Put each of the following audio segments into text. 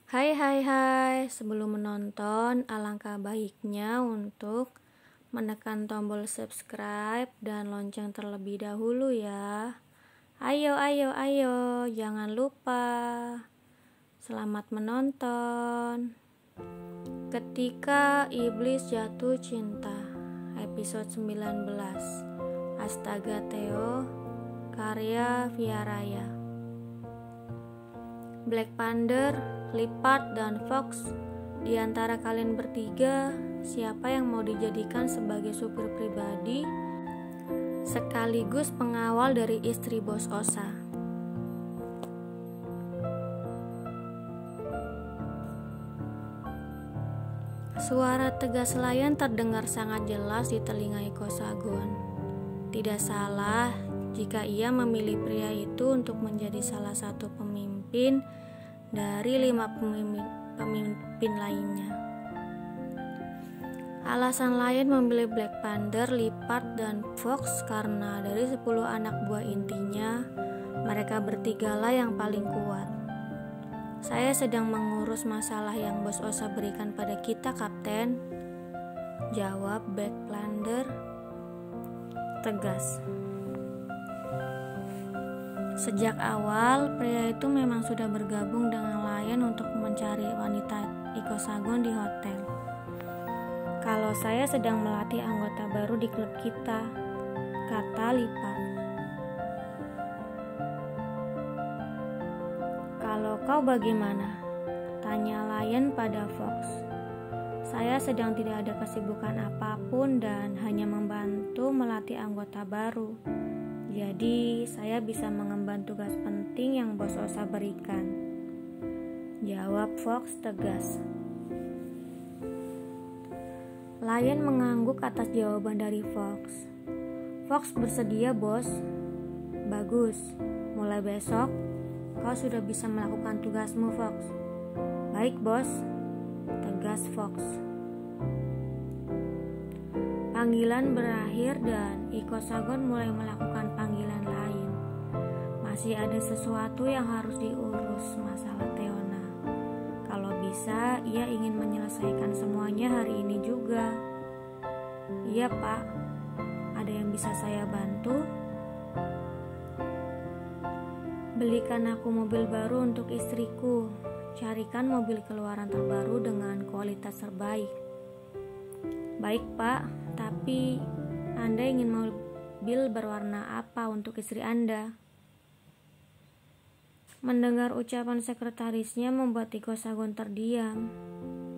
Hai hai hai, sebelum menonton alangkah baiknya untuk menekan tombol subscribe dan lonceng terlebih dahulu ya. Ayo ayo ayo, jangan lupa. Selamat menonton. Ketika Iblis Jatuh Cinta, episode 19. Astaga Theo, karya Via Raya. Black Panther, Leopard, dan Fox, di antara kalian bertiga, siapa yang mau dijadikan sebagai supir pribadi sekaligus pengawal dari istri Bos Osa? Suara tegas Lion terdengar sangat jelas di telinga Iko Sagon. Tidak salah jika ia memilih pria itu untuk menjadi salah satu pemimpin dari 5 pemimpin lainnya. Alasan Lion memilih Black Panther, Leopard, dan Fox karena dari 10 anak buah intinya, mereka bertigalah yang paling kuat. Saya sedang mengurus masalah yang Bos Osa berikan pada kita, Kapten, jawab Black Panther tegas. Sejak awal, pria itu memang sudah bergabung dengan Lion untuk mencari wanita Iko Sagon di hotel. Kalau saya sedang melatih anggota baru di klub kita, kata Leopard. Kalau kau bagaimana? Tanya Lion pada Fox. Saya sedang tidak ada kesibukan apapun dan hanya membantu melatih anggota baru. Jadi, saya bisa mengemban tugas penting yang Bos Osa berikan, jawab Fox tegas. Lion mengangguk atas jawaban dari Fox. Fox bersedia, Bos. Bagus, mulai besok kau sudah bisa melakukan tugasmu, Fox. Baik, Bos, tegas Fox. Panggilan berakhir dan Iko Sagon mulai melakukan panggilan lain. Masih ada sesuatu yang harus diurus, masalah Teona. Kalau bisa, ia ingin menyelesaikan semuanya hari ini juga. Iya, Pak. Ada yang bisa saya bantu? Belikan aku mobil baru untuk istriku. Carikan mobil keluaran terbaru dengan kualitas terbaik. Baik, Pak. Tapi Anda ingin mobil berwarna apa untuk istri Anda? Mendengar ucapan sekretarisnya membuat Iko Sagon terdiam.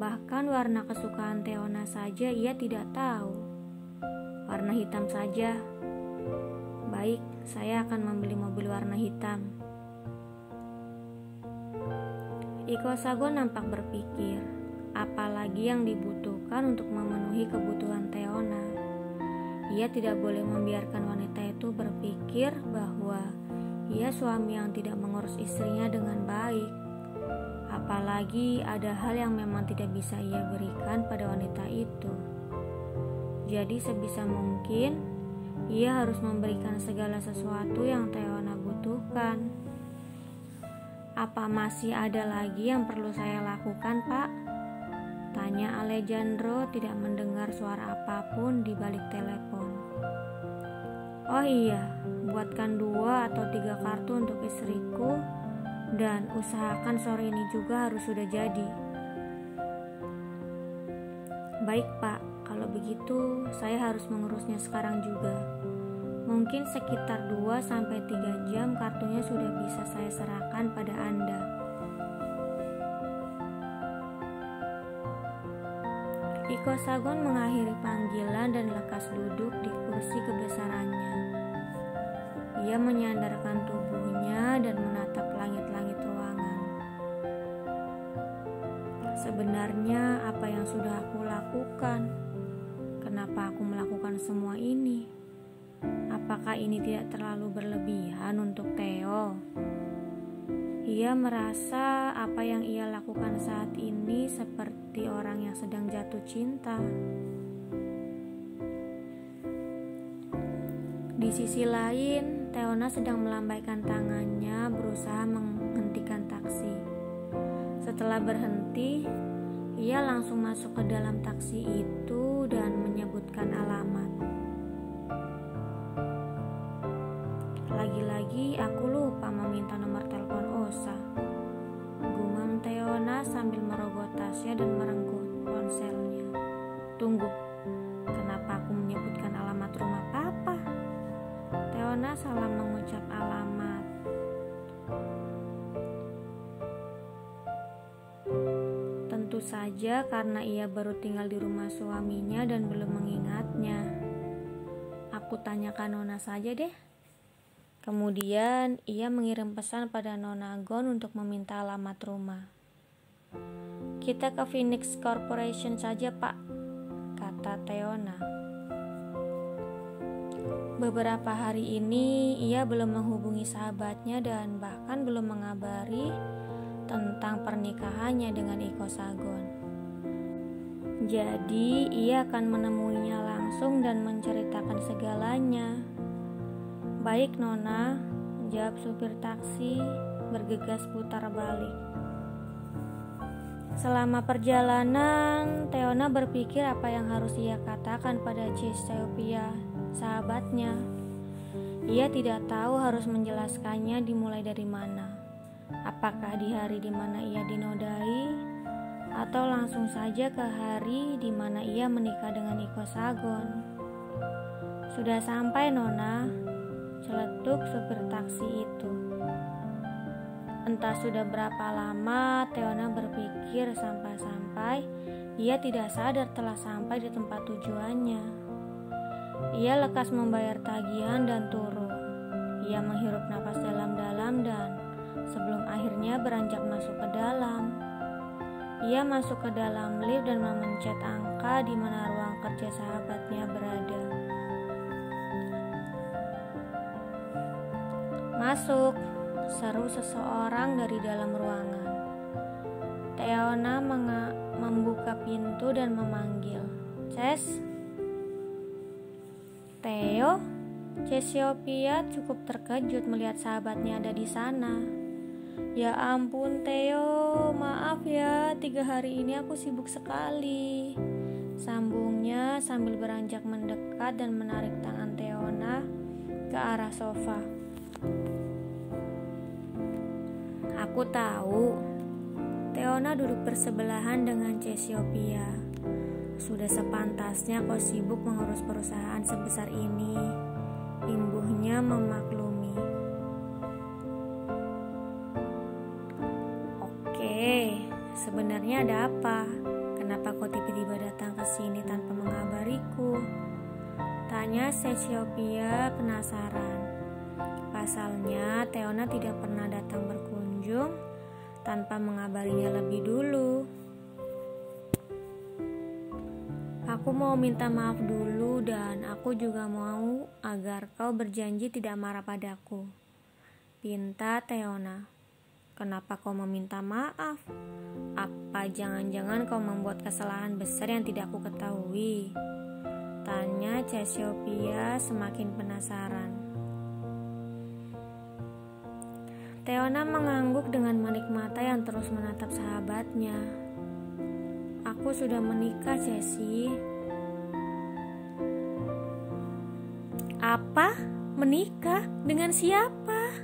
Bahkan warna kesukaan Teona saja ia tidak tahu. Warna hitam saja. Baik, saya akan membeli mobil warna hitam. Iko Sagon nampak berpikir, apalagi yang dibutuhkan untuk memenuhi kebutuhan Teona. Ia tidak boleh membiarkan wanita itu berpikir bahwa ia suami yang tidak mengurus istrinya dengan baik. Apalagi ada hal yang memang tidak bisa ia berikan pada wanita itu. Jadi sebisa mungkin ia harus memberikan segala sesuatu yang Teona butuhkan. Apa masih ada lagi yang perlu saya lakukan, Pak? Tanya Alejandro tidak mendengar suara apapun di balik telepon. Oh iya, buatkan 2 atau 3 kartu untuk istriku dan usahakan sore ini juga harus sudah jadi. Baik, Pak, kalau begitu saya harus mengurusnya sekarang juga. Mungkin sekitar 2-3 jam kartunya sudah bisa saya serahkan pada Anda. Iko Sagon mengakhiri panggilan dan lekas duduk di kursi kebesarannya. Ia menyandarkan tubuhnya dan menatap langit-langit ruangan. Sebenarnya apa yang sudah aku lakukan? Kenapa aku melakukan semua ini? Apakah ini tidak terlalu berlebihan untuk Theo? Ia merasa apa yang ia lakukan saat ini seperti orang yang sedang jatuh cinta. Di sisi lain, Teona sedang melambaikan tangannya berusaha menghentikan taksi. Setelah berhenti, ia langsung masuk ke dalam taksi itu dan menyebutkan alamat. Lagi-lagi aku lupa meminta nomor telepon Osa. Gumam Teona sambil merogoh tasnya dan merengkuh ponselnya. Tunggu, kenapa aku menyebutkan alamat rumah papa? Teona salah mengucap alamat. Tentu saja karena ia baru tinggal di rumah suaminya dan belum mengingatnya. Aku tanyakan Nona saja deh. Kemudian ia mengirim pesan pada Nona Gon untuk meminta alamat rumah. Kita ke Phoenix Corporation saja, Pak, kata Teona. Beberapa hari ini ia belum menghubungi sahabatnya dan bahkan belum mengabari tentang pernikahannya dengan Iko Sagon. Jadi ia akan menemuinya langsung dan menceritakan segalanya. Baik Nona, jawab supir taksi bergegas putar balik. Selama perjalanan, Teona berpikir apa yang harus ia katakan pada Chesiopeia, sahabatnya. Ia tidak tahu harus menjelaskannya dimulai dari mana. Apakah di hari di mana ia dinodai, atau langsung saja ke hari di mana ia menikah dengan Iko Sagon. Sudah sampai Nona, celetuk supir taksi itu. Entah sudah berapa lama Teona berpikir sampai-sampai ia tidak sadar telah sampai di tempat tujuannya. Ia lekas membayar tagihan dan turun. Ia menghirup napas dalam-dalam dan sebelum akhirnya beranjak masuk ke dalam. Ia masuk ke dalam lift dan memencet angka di mana ruang kerja sahabatnya berada. Masuk, seru seseorang dari dalam ruangan. Teona membuka pintu dan memanggil, Ces. Theo, Chesiopeia cukup terkejut melihat sahabatnya ada di sana. Ya ampun Theo, maaf ya, 3 hari ini aku sibuk sekali, sambungnya sambil beranjak mendekat dan menarik tangan Teona ke arah sofa. Aku tahu. Teona duduk bersebelahan dengan Chesiopeia. Sudah sepantasnya kau sibuk mengurus perusahaan sebesar ini, imbuhnya memaklumi. Oke, sebenarnya ada apa? Kenapa kau tiba-tiba datang ke sini tanpa mengabariku? Tanya Chesiopeia penasaran. Pasalnya Teona tidak pernah datang berkunjung tanpa mengabarinya lebih dulu. Aku mau minta maaf dulu dan aku juga mau agar kau berjanji tidak marah padaku, pinta Teona. Kenapa kau meminta maaf? Apa jangan-jangan kau membuat kesalahan besar yang tidak aku ketahui? Tanya Chesiopeia semakin penasaran. Teona mengangguk dengan manik mata yang terus menatap sahabatnya. Aku sudah menikah, Cesi. Apa? Menikah? Dengan siapa?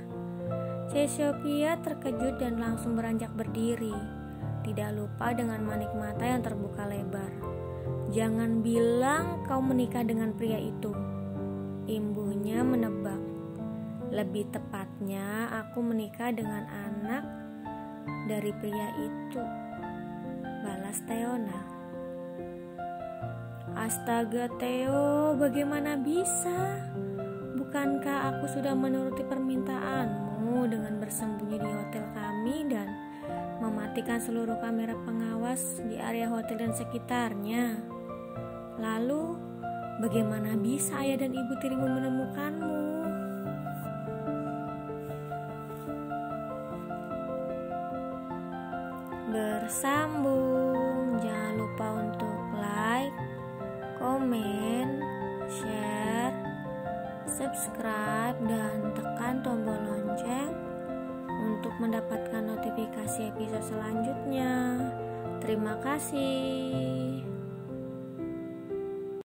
Chesiopeia terkejut dan langsung beranjak berdiri. Tidak lupa dengan manik mata yang terbuka lebar. Jangan bilang kau menikah dengan pria itu, imbuhnya menebak. Lebih tepatnya, aku menikah dengan anak dari pria itu, balas Teona. Astaga Theo, bagaimana bisa? Bukankah aku sudah menuruti permintaanmu dengan bersembunyi di hotel kami dan mematikan seluruh kamera pengawas di area hotel dan sekitarnya? Lalu, bagaimana bisa ayah dan ibu tirimu menemukanmu? Bersambung. Jangan lupa untuk like, komen, share, subscribe, dan tekan tombol lonceng untuk mendapatkan notifikasi episode selanjutnya. Terima kasih.